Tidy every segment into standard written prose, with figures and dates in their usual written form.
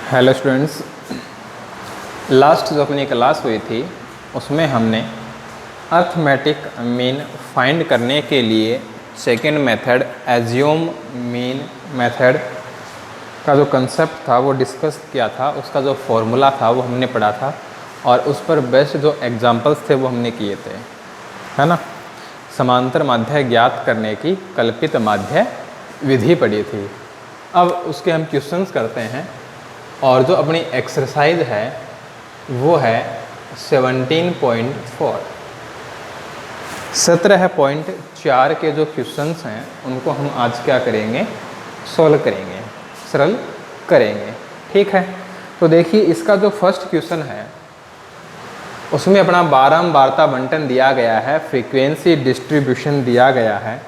Hello students, last जो अपनी class हुई थी उसमें हमने अर्थमेटिक मीन फाइंड करने के लिए second method assume mean method का जो कंसेप्ट था वो डिस्कस किया था। उसका जो फॉर्मूला था वो हमने पढ़ा था और उस पर बेस्ट जो एग्जांपल्स थे वो हमने किए थे, है ना। समांतर माध्य ज्ञात करने की कल्पित माध्य विधि पढ़ी थी। अब उसके हम क्वेश्चंस करते हैं और जो अपनी एक्सरसाइज है वो है 17.4। 17.4 के जो क्वेश्चंस हैं उनको हम आज क्या करेंगे, सॉल्व करेंगे, सरल करेंगे। ठीक है, तो देखिए इसका जो फर्स्ट क्वेश्चन है उसमें अपना बारंबारता बंटन दिया गया है, फ्रीक्वेंसी डिस्ट्रीब्यूशन दिया गया है।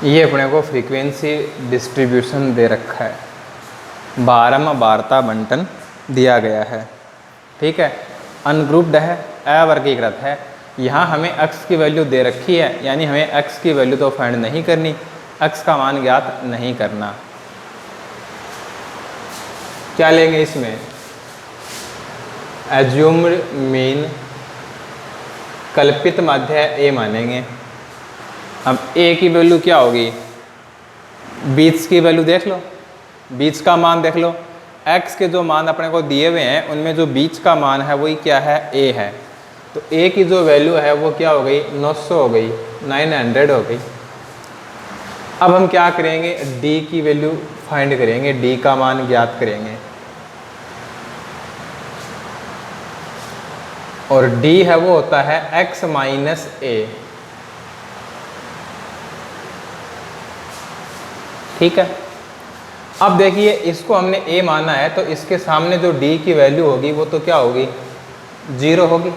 ये अपने को फ्रीक्वेंसी डिस्ट्रीब्यूशन दे रखा है, बारंबारता बंटन दिया गया है। ठीक है, अनग्रुप्ड है, अवर्गीकृत है। यहाँ हमें x की वैल्यू दे रखी है, यानी हमें x की वैल्यू तो फाइंड नहीं करनी, x का मान ज्ञात नहीं करना। क्या लेंगे इसमें, एज्यूम्ड मीन कल्पित माध्य a मानेंगे। अब a की वैल्यू क्या होगी, बीच की वैल्यू देख लो, बीच का मान देख लो। x के जो मान अपने को दिए हुए हैं उनमें जो बीच का मान है वही क्या है, a है। तो a की जो वैल्यू है वो क्या हो गई, 900 हो गई, 900 हो गई। अब हम क्या करेंगे, d की वैल्यू फाइंड करेंगे, d का मान ज्ञात करेंगे। और d है वो होता है x माइनस a। ठीक है, अब देखिए इसको हमने a माना है तो इसके सामने जो d की वैल्यू होगी वो तो क्या होगी, 0 होगी।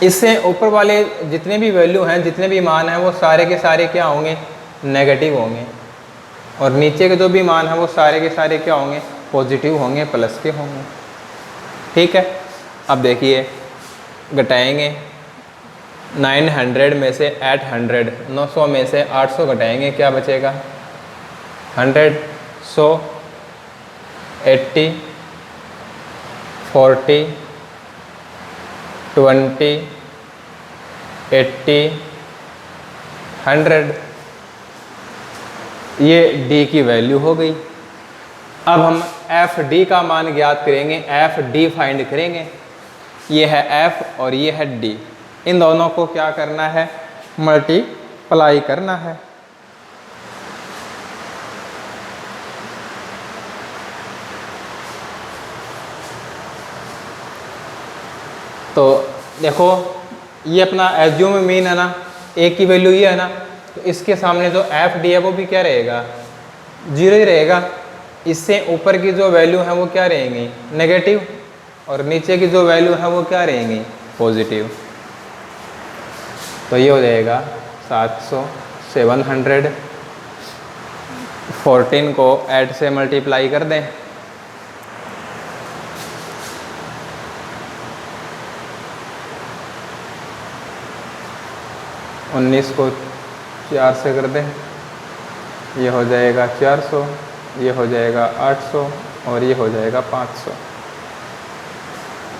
इससे ऊपर वाले जितने भी वैल्यू हैं, जितने भी मान हैं वो सारे के सारे क्या होंगे, नेगेटिव होंगे। और नीचे के जो भी मान हैं वो सारे के सारे क्या होंगे, पॉजिटिव होंगे, प्लस के होंगे। ठीक है, अब देखिए घटाएंगे, 900 में से 800, 900 में से 800 घटाएंगे, क्या बचेगा, 100, 100, 80, 40, 20, 80, 100। ये d की वैल्यू हो गई। अब हम fd का मान ज्ञात करेंगे, fd फाइंड करेंगे। ये है f और ये है d, इन दोनों को क्या करना है, मल्टीप्लाई करना है। तो देखो ये अपना एज्यूम मीन है ना, a की वैल्यू ये है ना, तो इसके सामने जो एफ डी है वो भी क्या रहेगा, 0 ही रहेगा। इससे ऊपर की जो वैल्यू है वो क्या रहेंगी, नेगेटिव, और नीचे की जो वैल्यू है वो क्या रहेंगी, पॉजिटिव। तो ये हो जाएगा 700, 700, 14 को 8 से मल्टीप्लाई कर दें, उन्नीस को 4 से कर दें, ये हो जाएगा 400, ये हो जाएगा 800 और ये हो जाएगा 500।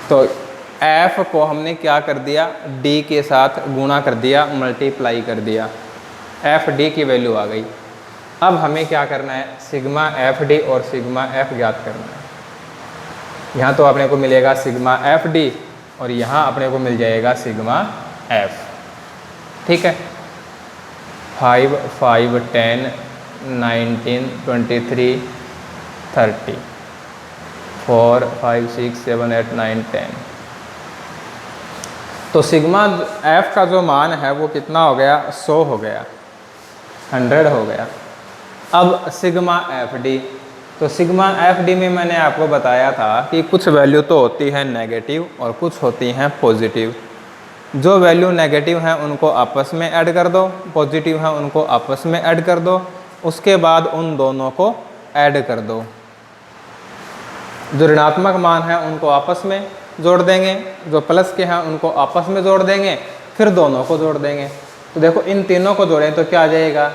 तो f को हमने क्या कर दिया, d के साथ गुणा कर दिया, मल्टीप्लाई कर दिया, एफ डी की वैल्यू आ गई। अब हमें क्या करना है, सिग्मा एफ डी और सिग्मा एफ ज्ञात करना है। यहाँ तो अपने को मिलेगा सिग्मा एफ डी और यहाँ अपने को मिल जाएगा सिग्मा एफ। ठीक है, 5, 5, 10, 19, 23, 30, 4, 5, 6, 7, 8, 9, 10। तो सिग्मा एफ का जो मान है वो कितना हो गया, 100 हो गया, 100 हो गया। अब सिग्मा एफ डी, तो सिग्मा एफ डी में मैंने आपको बताया था कि कुछ वैल्यू तो होती है नेगेटिव और कुछ होती हैं पॉजिटिव। जो वैल्यू नेगेटिव हैं उनको आपस में ऐड कर दो, पॉजिटिव हैं उनको आपस में ऐड कर दो, उसके बाद उन दोनों को ऐड कर दो। जो ऋणात्मक मान हैं उनको आपस में जोड़ देंगे, जो प्लस के हैं उनको आपस में जोड़ देंगे, फिर दोनों को जोड़ देंगे। तो देखो इन तीनों को जोड़ें तो क्या आ जाएगा,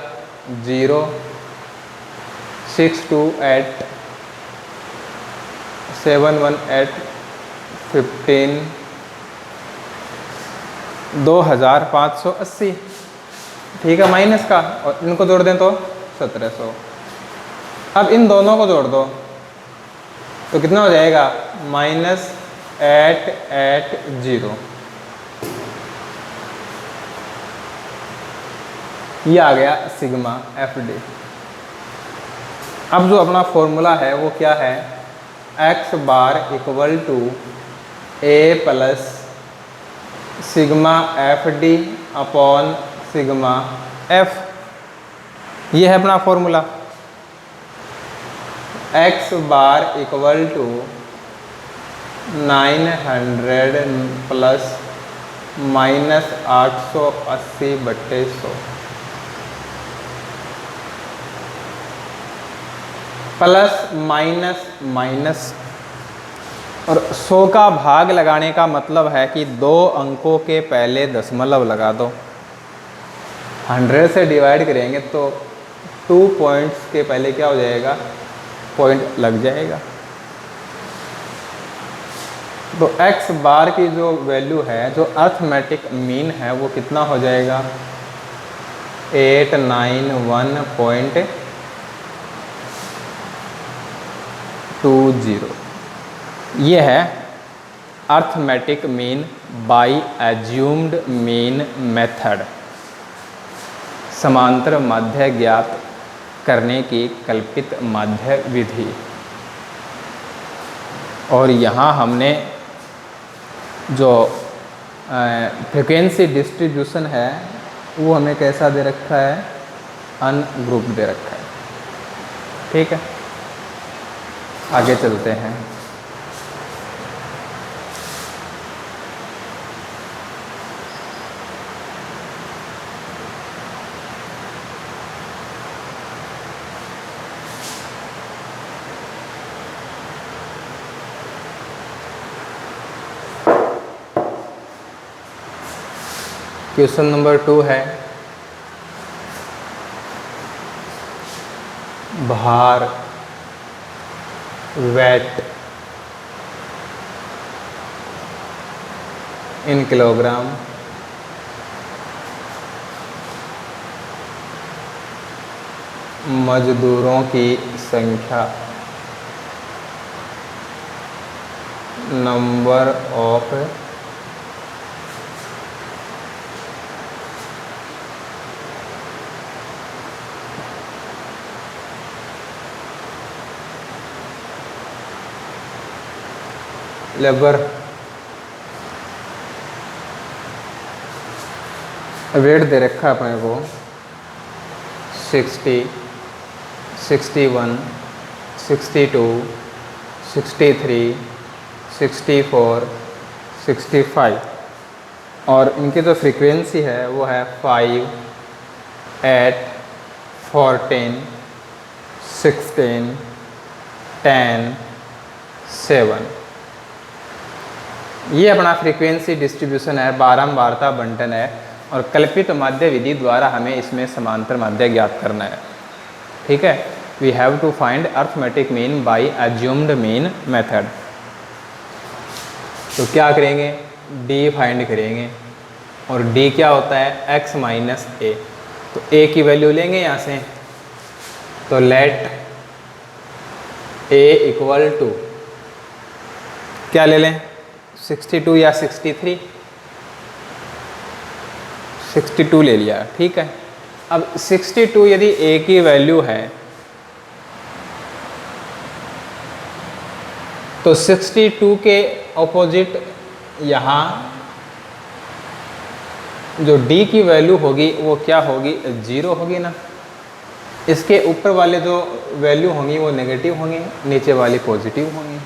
0, 6, 2, 8, 7, 1, 8, 15, 2580, ठीक है, माइनस का, और इनको जोड़ दें तो 1700। अब इन दोनों को जोड़ दो तो कितना हो जाएगा, -880। ये आ गया सिग्मा एफ डी। अब जो अपना फॉर्मूला है वो क्या है, x bar equal to a plus sigma F D upon sigma F. ये है अपना formula, x bar equal to 900 plus -880/100 plus minus minus, और 100 का भाग लगाने का मतलब है कि 2 अंकों के पहले दशमलव लगा दो। 100 से डिवाइड करेंगे तो 2 पॉइंट्स के पहले क्या हो जाएगा, पॉइंट लग जाएगा। तो x बार की जो वैल्यू है, जो अर्थमेटिक मीन है, वो कितना हो जाएगा, 891.20। ये है arithmetic mean by assumed mean method, समांतर माध्य ज्ञात करने की कल्पित माध्य विधि। और यहाँ हमने जो फ्रीक्वेंसी डिस्ट्रीब्यूशन है वो हमें कैसा दे रखा है, अनग्रुप दे रखा है, ठीक है। आगे चलते हैं। क्वेश्चन नंबर 2 है, भार वेट इन किलोग्राम मजदूरों की संख्या, नंबर ऑफ लेबर। वेट दे रखा है अपने को 60, 61, 62, 63, 64, 65, और इनकी जो फ्रीक्वेंसी है वो है 5, 8, 14, 16, 10, 7। ये अपना फ्रीक्वेंसी डिस्ट्रीब्यूशन है, बारंबारता बंटन है, और कल्पित माध्य विधि द्वारा हमें इसमें समांतर माध्य ज्ञात करना है, ठीक है। We have to find arithmetic mean by assumed mean method. तो क्या करेंगे, d फाइंड करेंगे, और d क्या होता है, x माइनस ए। तो a की वैल्यू लेंगे यहाँ से, तो लेट a इक्वल टू क्या ले लें, 62 या 63, 62 ले लिया, ठीक है। अब 62 यदि a की वैल्यू है तो 62 के ऑपोजिट यहाँ जो डी की वैल्यू होगी वो क्या होगी, 0 होगी ना। इसके ऊपर वाले जो वैल्यू होंगी वो नेगेटिव होंगी, नीचे वाली पॉजिटिव होंगी।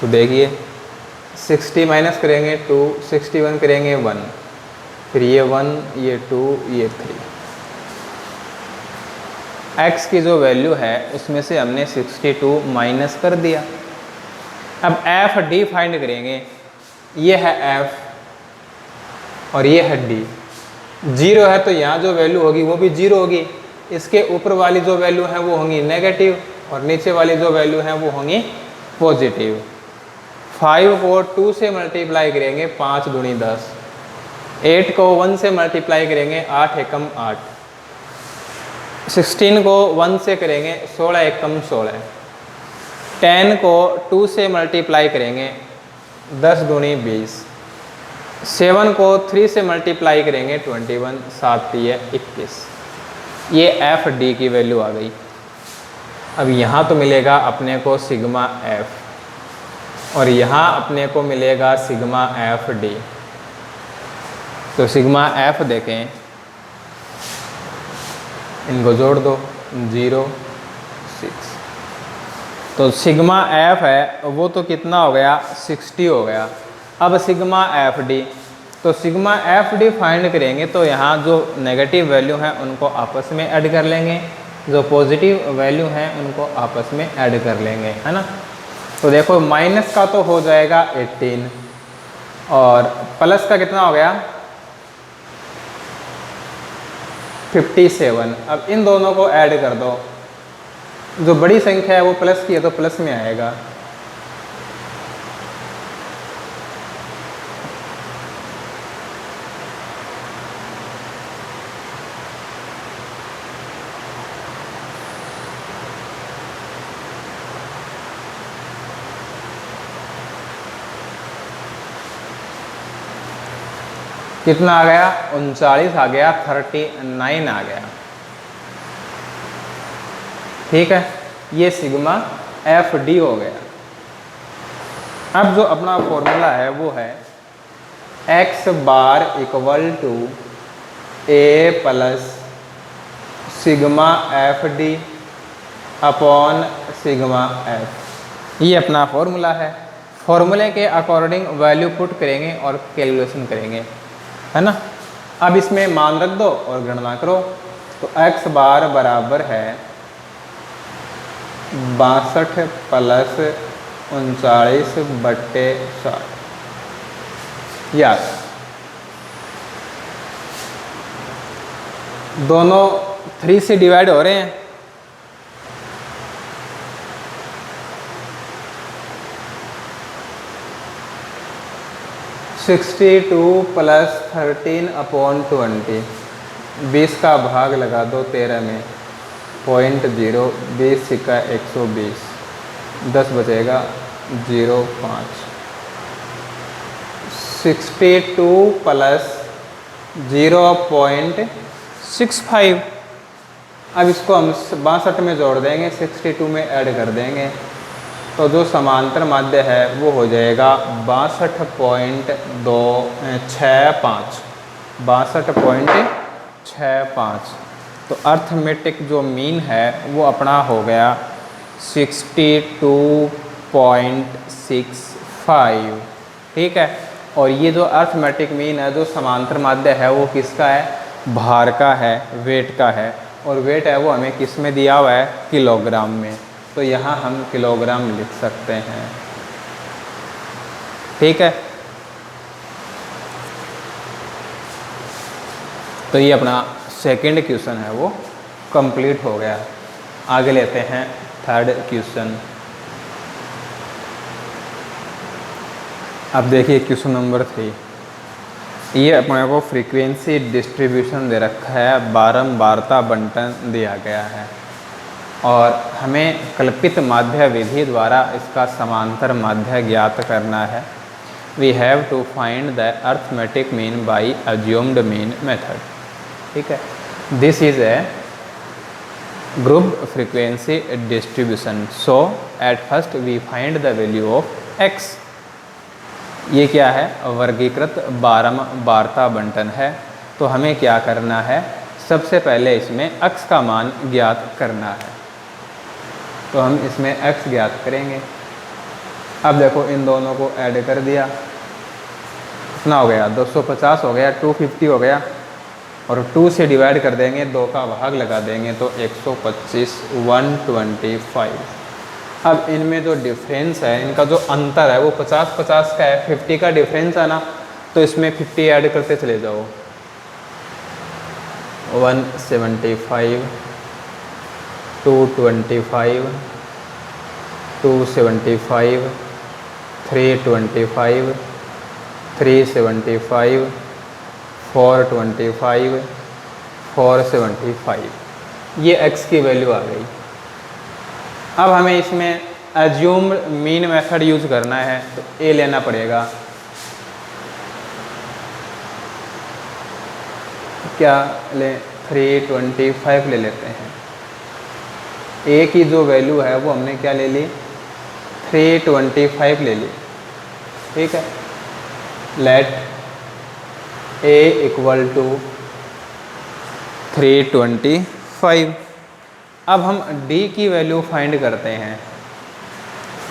तो देखिए 60 माइनस करेंगे 2, 61 करेंगे 1, फिर ये 1, ये 2, ये 3। x की जो वैल्यू है उसमें से हमने 62 माइनस कर दिया। अब एफ डी फाइंड करेंगे। ये है एफ और ये है डी। 0 है तो यहाँ जो वैल्यू होगी वो भी 0 होगी। इसके ऊपर वाली जो वैल्यू है वो होंगी नेगेटिव और नीचे वाली जो वैल्यू है वो होंगी पॉजिटिव। 5 को 2 से मल्टीप्लाई करेंगे 5 दूनी 10। 8 को 1 से मल्टीप्लाई करेंगे 8 एकम 8। 16 को 1 से करेंगे 16 एकम 16। 10 को 2 से मल्टीप्लाई करेंगे 10 दूनी 20। 7 को 3 से मल्टीप्लाई करेंगे 21, 7 3 21। ये एफ डी की वैल्यू आ गई। अब यहाँ तो मिलेगा अपने को सिग्मा एफ और यहाँ अपने को मिलेगा सिग्मा एफ डी। तो सिग्मा एफ देखें, इनको जोड़ दो 0 6। तो सिग्मा एफ है वो तो कितना हो गया, 60 हो गया। अब सिग्मा एफ डी, तो सिग्मा एफ डी फाइंड करेंगे तो यहाँ जो नेगेटिव वैल्यू है उनको आपस में ऐड कर लेंगे, जो पॉजिटिव वैल्यू हैं उनको आपस में ऐड कर लेंगे, है ना। तो देखो माइनस का तो हो जाएगा 18 और प्लस का कितना हो गया 57। अब इन दोनों को ऐड कर दो, जो बड़ी संख्या है वो प्लस की है तो प्लस में आएगा। कितना आ गया 39 आ गया, 39 आ गया। ठीक है, ये सिग्मा एफ डी हो गया। अब जो अपना फॉर्मूला है वो है x bar equal to A plus sigma F D upon sigma F. ये अपना फॉर्मूला है। फॉर्मूले के अकॉर्डिंग वैल्यू पुट करेंगे और कैलकुलेशन करेंगे, है ना। अब इसमें मान रख दो और गणना करो। तो x बार बराबर है 62 प्लस 39/60। यार दोनों 3 से डिवाइड हो रहे हैं। (62 + 13/20) 20 का भाग लगा दो 13 में, 0.0, 20 सिक्का 120, 10 बचेगा 0.5। 62 + 0.65। अब इसको हम 62 में जोड़ देंगे, 62 में ऐड कर देंगे, तो जो समांतर माध्य है वो हो जाएगा 62.65। 62.65। तो अर्थमेटिक जो मीन है वो अपना हो गया 62.65। ठीक है, और ये जो अर्थमेटिक मीन है, जो समांतर माध्य है वो किसका है, भार का है, वेट का है। और वेट है वो हमें किस में दिया हुआ है, किलोग्राम में। तो यहाँ हम किलोग्राम लिख सकते हैं। ठीक है, तो ये अपना सेकंड क्वेश्चन है वो कंप्लीट हो गया। आगे लेते हैं थर्ड क्वेश्चन। अब देखिए क्वेश्चन नंबर 3। ये अपने को फ्रीक्वेंसी डिस्ट्रीब्यूशन दे रखा है, बारंबारता बंटन दिया गया है और हमें कल्पित माध्य विधि द्वारा इसका समांतर माध्य ज्ञात करना है। We have to find the arithmetic mean by assumed mean method. ठीक है, this is a group frequency distribution. So at first we find the value of x। ये क्या है, वर्गीकृत बारता बंटन है। तो हमें क्या करना है, सबसे पहले इसमें x का मान ज्ञात करना है। तो हम इसमें x ज्ञात करेंगे। अब देखो इन दोनों को ऐड कर दिया, कितना हो गया, 250 हो गया, 250 हो गया, और 2 से डिवाइड कर देंगे, 2 का भाग लगा देंगे तो 125, 125। अब इनमें जो डिफरेंस है, इनका जो अंतर है वो 50-50 का है, 50 का डिफरेंस है ना, तो इसमें 50 ऐड करते चले जाओ। 175, 225, 275, 325, 375, 425, 475। ये x की वैल्यू आ गई। अब हमें इसमें एज्यूम मीन मेथड यूज करना है, तो a लेना पड़ेगा। क्या लें, 325 ले लेते हैं। a की जो वैल्यू है वो हमने क्या ले ली, 325 ले ली, ठीक है। Let a equal to 325। अब हम d की वैल्यू फाइंड करते हैं,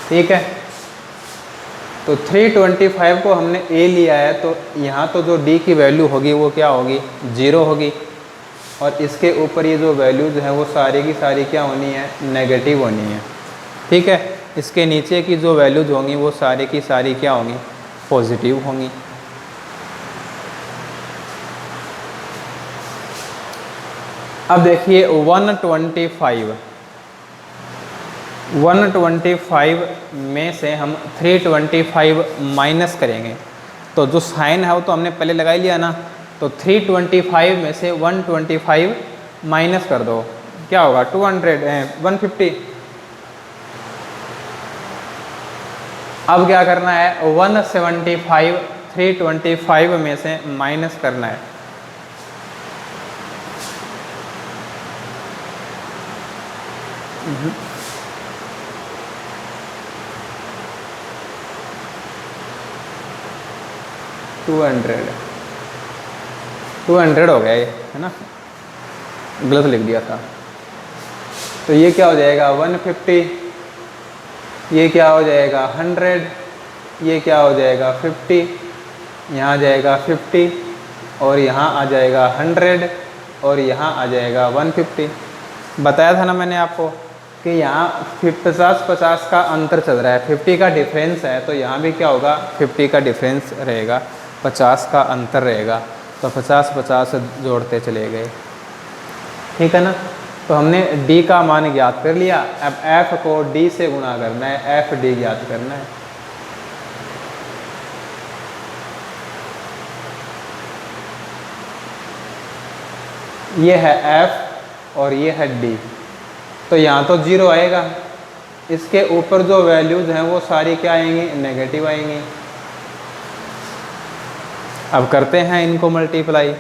ठीक है। तो 325 को हमने a लिया है, तो यहाँ तो जो d की वैल्यू होगी वो क्या होगी, 0 होगी, और इसके ऊपर ये जो वैल्यूज हैं वो सारी की सारी क्या होनी है, नेगेटिव होनी है, ठीक है। इसके नीचे की जो वैल्यूज होंगी वो सारी की सारी क्या होंगी, पॉजिटिव होंगी। अब देखिए 125 में से हम 325 माइनस करेंगे, तो जो साइन है वो तो हमने पहले लगा ही लिया ना, तो 325 में से 125 माइनस कर दो, क्या होगा, 150। अब क्या करना है, 175 325 में से माइनस करना है। टू हंड्रेड हो गया ये, है ना, गलत लिख दिया था। तो ये क्या हो जाएगा, 150, ये क्या हो जाएगा 100, ये क्या हो जाएगा 50, यहाँ आ जाएगा 50, और यहाँ आ जाएगा 100, और यहाँ आ जाएगा 150। बताया था ना मैंने आपको कि यहाँ 50-50 का अंतर चल रहा है, 50 का डिफरेंस है, तो यहाँ भी क्या होगा, 50 का डिफरेंस रहेगा, 50 का अंतर रहेगा, तो 50-50 जोड़ते चले गए, ठीक है ना। तो हमने d का मान ज्ञात कर लिया। अब f को d से गुणा करना है, f d ज्ञात करना है। ये है f और ये है d, तो यहाँ तो 0 आएगा, इसके ऊपर जो वैल्यूज हैं वो सारी क्या आएंगी, नेगेटिव आएंगी। अब करते हैं इनको मल्टीप्लाई,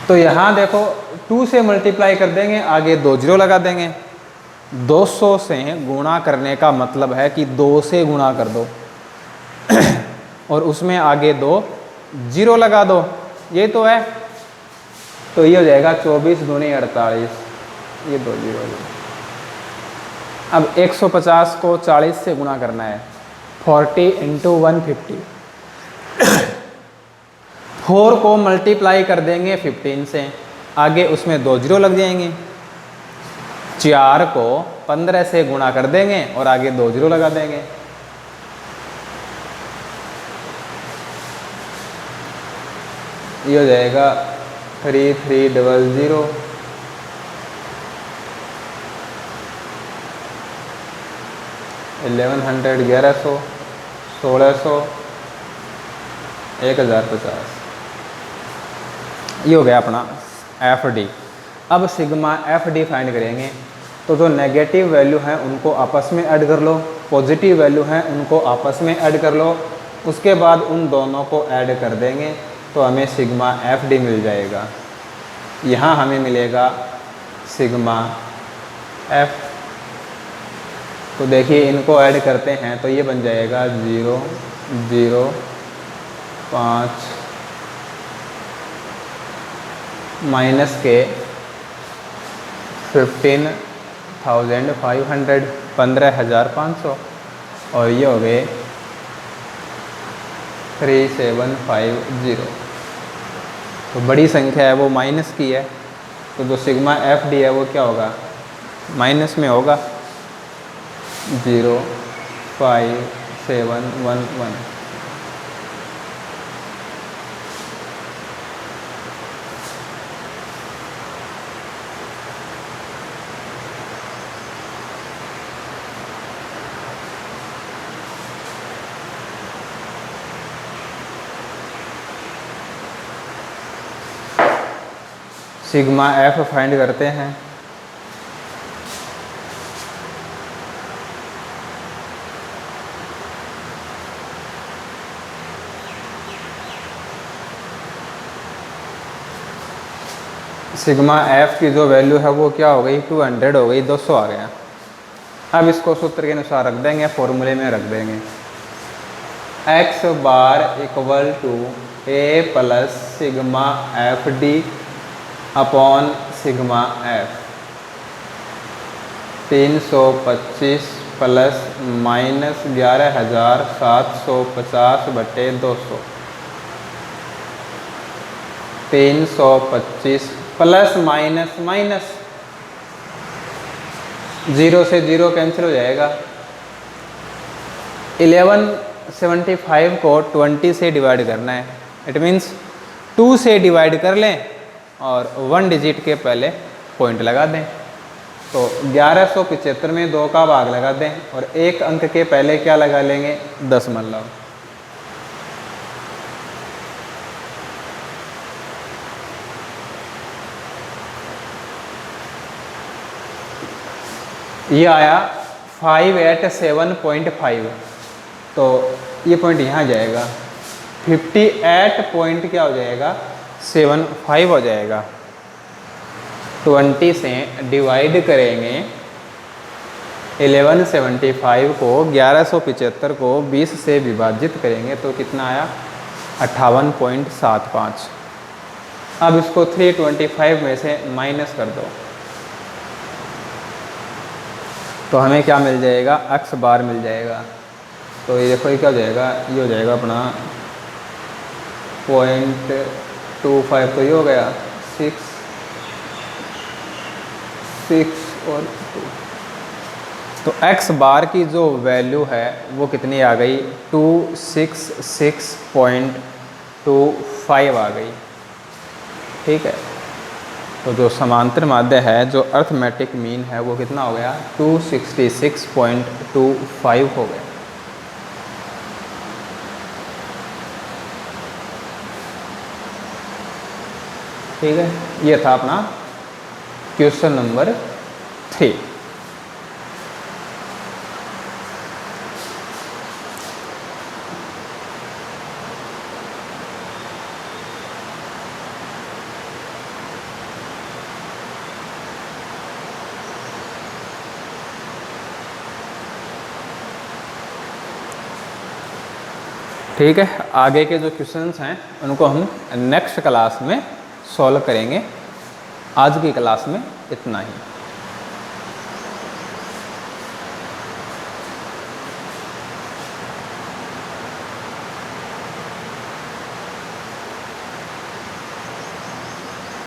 तो यहाँ देखो 2 से मल्टीप्लाई कर देंगे, आगे 2 0 लगा देंगे। 200 से गुणा करने का मतलब है कि 2 से गुणा कर दो और उसमें आगे 2 0 लगा दो, ये तो है। तो ये हो जाएगा 24 दूनी 48, ये 2 0। अब 150 को 40 से गुणा करना है, 40 × 150। 4 को मल्टीप्लाई कर देंगे 15 से, आगे उसमें 2 0 लग जाएंगे। 4 को 15 से गुणा कर देंगे और आगे 2 0 लगा देंगे। ये हो जाएगा 3300, 1100, 1100, 1600, 1050। ये हो गया अपना एफ डी। अब सिग्मा एफ डी फाइंड करेंगे, तो जो नेगेटिव वैल्यू हैं उनको आपस में ऐड कर लो, पॉजिटिव वैल्यू हैं उनको आपस में ऐड कर लो, उसके बाद उन दोनों को ऐड कर देंगे तो हमें सिग्मा एफ डी मिल जाएगा। यहाँ हमें मिलेगा सिग्मा एफ। तो देखिए इनको ऐड करते हैं तो ये बन जाएगा 0 0 5 माइनस के 15,500 15,500 और ये हो गए 3750। तो बड़ी संख्या है वो माइनस की है, तो जो सिग्मा एफ डी है वो क्या होगा, माइनस में होगा 05711। सिग्मा एफ फाइंड करते हैं। सिग्मा एफ की जो वैल्यू है वो क्या हो गई, 200 हो गई, 200 आ गया। अब इसको सूत्र के अनुसार रख देंगे, फॉर्मूले में रख देंगे। X bar equal to A plus sigma F D upon sigma F. 325 plus minus 11,750 बटे 200। 325 प्लस माइनस माइनस, 0 से 0 कैंसिल हो जाएगा। 1175 को 20 से डिवाइड करना है, इट मीन्स 2 से डिवाइड कर लें और 1 डिजिट के पहले पॉइंट लगा दें। तो 1175 में 2 का भाग लगा दें और एक अंक के पहले क्या लगा लेंगे, 10 मतलब। ये आया 587.5, तो ये पॉइंट यहाँ जाएगा। 58 पॉइंट क्या हो जाएगा, 75 हो जाएगा। 20 से डिवाइड करेंगे 1175 को, 1175 को 20 से विभाजित करेंगे तो कितना आया, 58.75। अब इसको 325 में से माइनस कर दो तो हमें क्या मिल जाएगा, एक्स बार मिल जाएगा। तो ये देखो ये क्या हो जाएगा, ये हो जाएगा अपना 0.25, तो ये हो गया 6 और 2। तो एक्स बार की जो वैल्यू है वो कितनी आ गई, 266.25 आ गई। ठीक है, तो जो समांतर माध्य है, जो अर्थमेटिक मीन है वो कितना हो गया, 266.25 हो गया। ठीक है, ये था अपना क्वेश्चन नंबर 3। ठीक है, आगे के जो क्वेश्चंस हैं उनको हम नेक्स्ट क्लास में सॉल्व करेंगे। आज की क्लास में इतना ही।